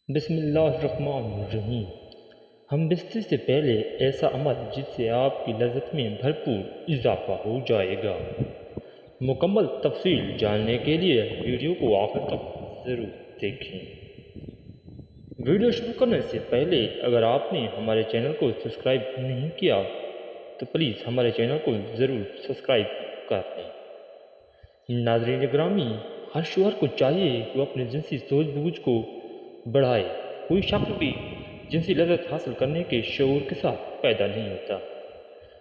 بسم اللہ الرحمن الرحیم۔ ہم بستر سے پہلے ایسا عمل جس سے آپ کی لذت میں بھرپور اضافہ ہو جائے گا۔ مکمل تفصیل جاننے کے لیے ویڈیو کو آخر تک ضرور دیکھیں۔ ویڈیو شروع کرنے سے پہلے اگر آپ نے ہمارے چینل کو سبسکرائب نہیں کیا تو پلیز ہمارے چینل کو ضرور سبسکرائب کر لیں۔ ناظرین گرامی، ہر شوہر کو چاہیے کہ وہ اپنے جنسی سوچ بوجھ کو بڑھائے۔ کوئی شخص بھی جنسی لذت حاصل کرنے کے شعور کے ساتھ پیدا نہیں ہوتا،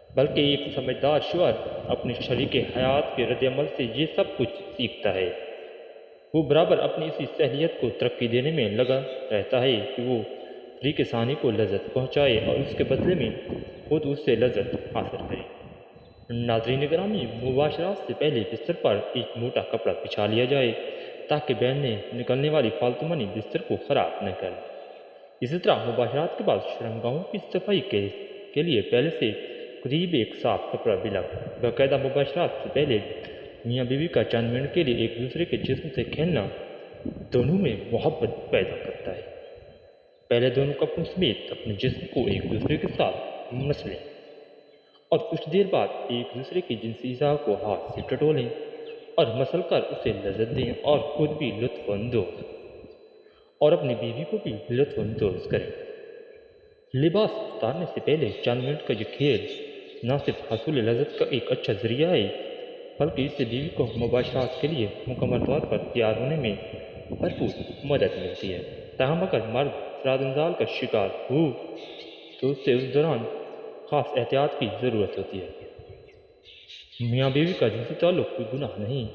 بلکہ ایک سمجھدار شوہر اپنے شریک حیات کے رد عمل سے یہ سب کچھ سیکھتا ہے۔ وہ برابر اپنی اسی صلاحیت کو ترقی دینے میں لگا رہتا ہے کہ وہ فریق ثانی کو لذت پہنچائے اور اس کے بدلے میں خود اس سے لذت حاصل کرے۔ ناظرین گرامی، مباشرات سے پہلے بستر پر ایک موٹا کپڑا بچھا لیا جائے تاکہ بہنے نکلنے والی فالتو منی بستر کو خراب نہ کرے۔ اسی طرح مباشرات کے بعد شرمگاہوں کی صفائی کے لیے پہلے سے قریب ایک صاف کپڑا بھی لگائیں۔ باقاعدہ مباشرات سے پہلے میاں بیوی کا چند منٹ کے لیے ایک دوسرے کے جسم سے کھیلنا دونوں میں محبت پیدا کرتا ہے۔ پہلے دونوں کپڑوں سمیت اپنے جسم کو ایک دوسرے کے ساتھ مسلیں اور کچھ دیر بعد ایک دوسرے کی جنسی اعضاء کو ہاتھ سے ٹٹولیں اور مسل کر اسے لذت دیں اور خود بھی لطف اندوز اور اپنی بیوی کو بھی لطف اندوز کریں۔ لباس اتارنے سے پہلے چند منٹ کا یہ کھیل نہ صرف حصول لذت کا ایک اچھا ذریعہ ہے بلکہ اس سے بیوی کو مباشرات کے لیے مکمل طور پر تیار ہونے میں بھرپور مدد ملتی ہے۔ تاہم اگر مرد سراد انزال کا شکار ہو تو اس سے اس دوران خاص احتیاط کی ضرورت ہوتی ہے۔ میاں بیوی کا جنسی تعلق کوئی گناہ نہیں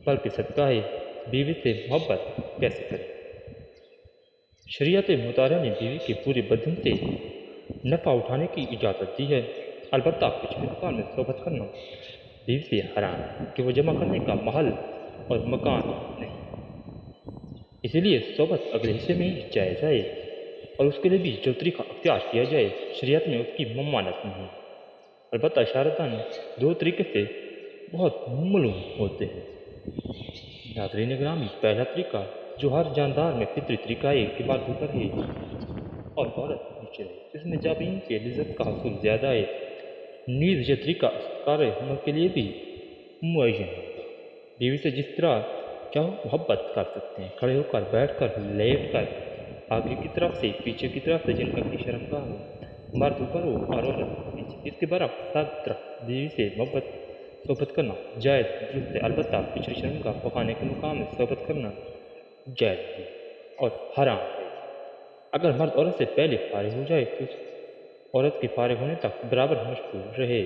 بلکہ صدقہ ہے۔ بیوی سے محبت کیسے کریں؟ شریعت مطالعہ نے بیوی کے پورے بدن سے نفع اٹھانے کی اجازت دی ہے، البتہ کچھ مقام میں صحبت کرنا بیوی سے حرام ہے کہ وہ جمع کرنے کا محل اور مکان نہیں، اسی لیے صحبت اگلے حصے میں ہی جائز ہے اور اس کے لیے بھی جو طریقہ اختیار کیا جائے شریعت میں اس کی ممانعت نہیں، البتہ اشارتاً دو طریقے سے بہت معلوم ہوتے ہیں۔ ناظرین گرامی، پہلا طریقہ جو ہر جاندار میں فطری طریقہ کے بعد اوپر ہے اور عورت نیچے ہے، اس میں جابین سے لذت کا حصول زیادہ ہے، نیز یہ طریقہ استقرار حمل کے لیے بھی معین ہوگا۔ بیوی سے جس طرح چاہو محبت کر سکتے ہیں، کھڑے ہو کر، بیٹھ کر، لیٹ کر، آگے کی طرف سے، پیچھے کی طرف سے، جن کا کی شرمگاہ ہو، مرد اوپر ہو اور عورت نیچے۔ اس کے برعکس سب طرح بیوی سے صحبت کرنا جائز درست ہے، البتہ پچھلی شرمگاہ پخانے کے مقام میں صحبت کرنا جائز ہے اور حرام ہے۔ اگر مرد عورت سے پہلے فارغ ہو جائے تو اس عورت کے فارغ ہونے تک برابر مشغول رہے،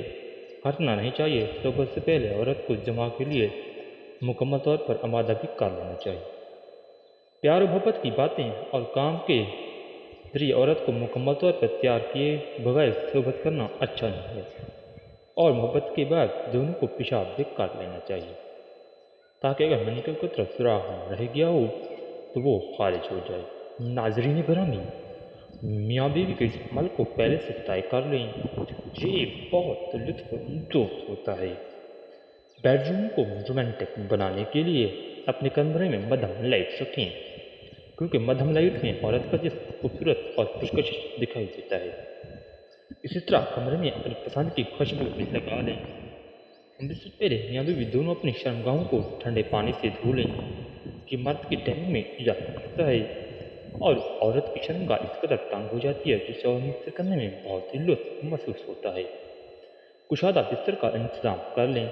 ہٹنا نہیں چاہیے۔ صحبت سے پہلے عورت کو جماع کے لیے مکمل طور پر آمادہ بھی کر لینا چاہیے۔ پیار و محبت کی باتیں اور کام کے ذریعے عورت کو مکمل طور پر تیار کیے بغیر صحبت کرنا اچھا نہیں ہے، اور محبت کے بعد دونوں کو پیشاب بھی کر لینا چاہیے تاکہ اگر منی کا قطرہ سراغ میں رہ گیا ہو تو وہ خارج ہو جائے۔ ناظرین گرامی، میاں بیوی کے اس عمل کو پہلے سے طے کر لیں، یہ بہت لطف اندوز ہوتا ہے۔ بیڈ روم کو رومانٹک بنانے کے لیے اپنے کمرے میں مدھم لائٹ رکھیں، کیونکہ مدھم لائٹ میں عورت کا جسم خوبصورت اور پرکشش دکھائی دیتا ہے۔ اسی طرح کمرے میں اپنی پسند کی خوشبو بھی لگا لیں۔ ہم سے پہلے میاں بیوی دونوں اپنی شرمگاہوں کو ٹھنڈے پانی سے دھو لیں، کہ مرد کی ٹہنی میں اضافہ کرتا ہے اور عورت کی شرمگاہ اس قدر تنگ ہو جاتی ہے جسے منتر کرنے میں بہت ہی لطف محسوس ہوتا ہے۔ کشادہ بستر کا انتظام کر لیں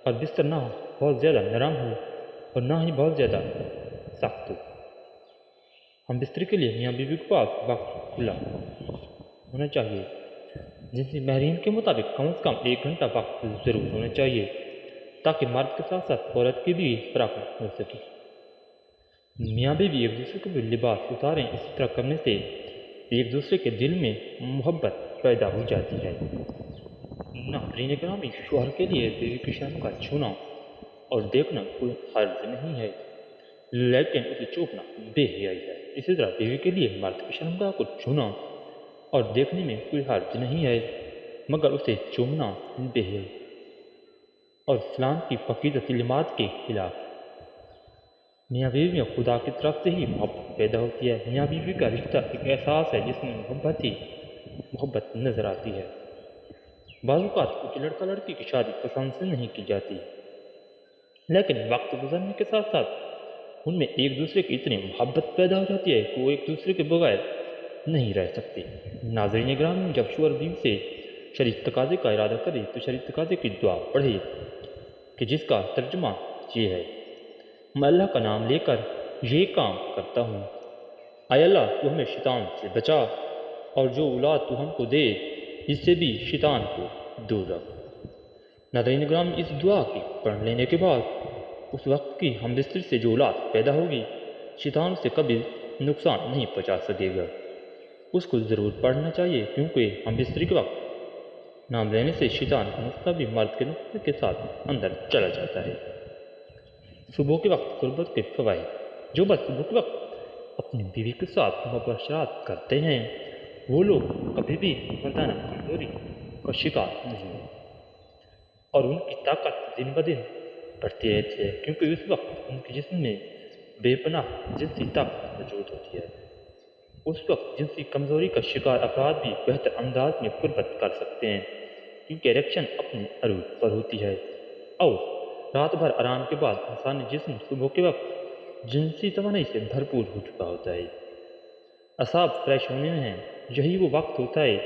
اور بستر نہ بہت زیادہ نرم ہو اور نہ ہی بہت زیادہ سخت ہو۔ ہم بستر کے لیے میاں بیوی کے پاس وقت کھلا ہونا چاہیے۔ جنسی ماہرین کے مطابق کم از کم 1 گھنٹہ وقت ضرور ہونا چاہیے تاکہ مرد کے ساتھ ساتھ عورت کی بھی فراغت ہو سکے۔ میاں بیوی ایک دوسرے کو بھی لباس اتاریں، اسی طرح کرنے سے ایک دوسرے کے دل میں محبت پیدا ہو جاتی ہے۔ ناظرین گرامی، شوہر کے لیے بیوی کی شرمگاہ چھونا اور دیکھنا کوئی حرج نہیں ہے، لیکن اسے چوبنا بے حیائی ہے۔ اسی طرح بیوی کے لیے مرد کی شرمگاہ کو چھونا اور دیکھنے میں کوئی حرج نہیں ہے، مگر اسے چومنا بے حیائی اور اسلام کی پاکیزہ تعلیمات کے خلاف۔ میاں بیوی میں خدا کی طرف سے ہی محبت پیدا ہوتی ہے۔ میاں بیوی کا رشتہ ایک احساس ہے جس میں محبت نظر آتی ہے۔ بعض اوقات کچھ لڑکا لڑکی کی شادی پسند سے نہیں کی جاتی، لیکن وقت گزرنے کے ساتھ ساتھ ان میں ایک دوسرے کی اتنی محبت پیدا ہو جاتی ہے کہ وہ ایک دوسرے کے بغیر نہیں رہ سکتے۔ ناظرین گرامی، جب شوہر بیوی سے شریک تقاضے کا ارادہ کرے تو شریک تقاضے کی دعا پڑھے کہ جس کا ترجمہ یہ ہے: میں اللہ کا نام لے کر یہ کام کرتا ہوں، اے اللہ تو ہمیں شیطان سے بچا، اور جو اولاد تو ہم کو دے اس سے بھی شیطان کو دور رکھ۔ ناظرین گرامی، اس دعا کی پڑھ لینے کے بعد اس وقت کی ہم بستر سے جو اولاد پیدا ہوگی شیطان سے کبھی نقصان نہیں پہنچا سکے گا۔ اس کو ضرور پڑھنا چاہیے، کیونکہ ہم بستری کے وقت نام لینے سے شیطان کا نقطہ بھی مرد کے نقطے کے ساتھ اندر چلا جاتا ہے۔ صبح کے وقت قربت کے فوائد: جو مرد صبح کے وقت اپنی بیوی کے ساتھ مباشرات کرتے ہیں وہ لوگ کبھی بھی مردانہ کمزوری کا شکار نہیں ہوتے اور ان کی طاقت دن بدن بڑھتی رہتی ہے، کیونکہ اس وقت ان کے جسم میں بے پناہ جنسی طاقت موجود ہوتی ہے۔ اس وقت جنسی کمزوری کا شکار افراد بھی بہتر انداز میں قربت کر سکتے ہیں، کیونکہ اریکشن اپنے عروج پر ہوتی ہے، اور رات بھر آرام کے بعد انسانی جسم صبح کے وقت جنسی توانائی سے بھرپور ہو چکا ہوتا ہے۔ اعصاب فریش ہونے میں ہیں، یہی وہ وقت ہوتا ہے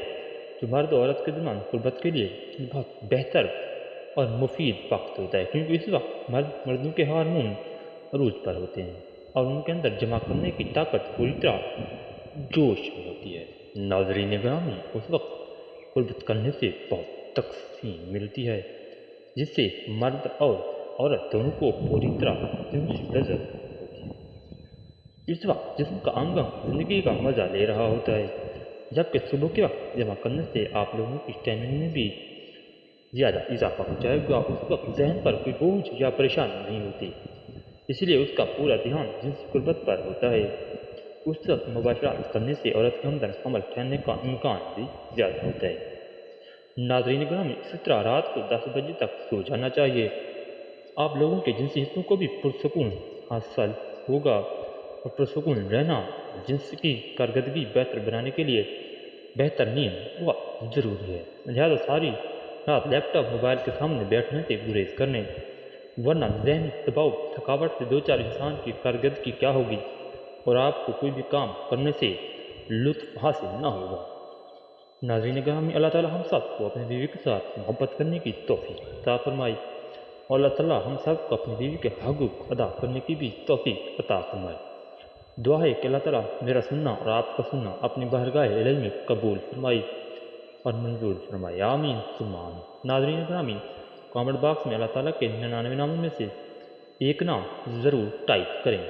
جو مرد اور عورت کے درمیان قربت کے لیے بہت بہتر اور مفید وقت ہوتا ہے، کیونکہ اس وقت مردوں کے ہارمون عروج پر ہوتے ہیں اور ان کے اندر جمع کرنے کی طاقت پوری طرح جوش میں ہوتی ہے۔ ناظرین گرامی، اس وقت قربت کرنے سے بہت تقسیم ملتی ہے، جس سے مرد اور عورت دونوں کو پوری طرح جنسی لذت ہوتی ہے۔ اس وقت جسم کا انگ زندگی کا مزہ لے رہا ہوتا ہے، جبکہ صبح کے وقت جمع کرنے سے آپ لوگوں کی اسٹیمنا میں بھی زیادہ اضافہ ہو جائے گا۔ اس وقت ذہن پر کوئی بوجھ یا پریشانی نہیں ہوتی، اس لیے اس کا پورا دھیان جنسی قربت پر ہوتا ہے۔ اس وقت مباشرات کرنے سے عورت کے اندر حمل ٹھہرنے کا امکان بھی زیادہ ہوتا ہے۔ ناظرین گرامی، اسی طرح رات کو 10 بجے تک سو جانا چاہیے۔ آپ لوگوں کے جنسی حصوں کو بھی پرسکون حاصل ہوگا، اور پرسکون رہنا جنس کی کارکردگی بہتر بنانے کے لیے بہتر نیند بہت ضروری ہے۔ لہذا ساری رات لیپ ٹاپ موبائل کے سامنے بیٹھنے سے گریز کرنے، ورنہ ذہنی دباؤ تھکاوٹ سے دو چار انسان کی کارکردگی کیا ہوگی اور آپ کو کوئی بھی کام کرنے سے لطف حاصل نہ ہوگا۔ ناظرین گرامی، اللہ تعالی ہم سب کو اپنی بیوی کے ساتھ محبت کرنے کی توفیق عطا فرمائے، اور اللہ تعالی ہم سب کو اپنی بیوی کے حقوق ادا کرنے کی بھی توفیق عطا فرمائے۔ دعا ہے کہ اللہ تعالی میرا سننا اور آپ کا سننا اپنی بارگاہ الہی میں قبول فرمائے اور منظور فرمائے، آمین ثم آمین۔ ناظرین گرامی، کامنٹ باکس میں اللہ تعالیٰ کے 99 ناموں میں سے ایک نام ضرور ٹائپ کریں۔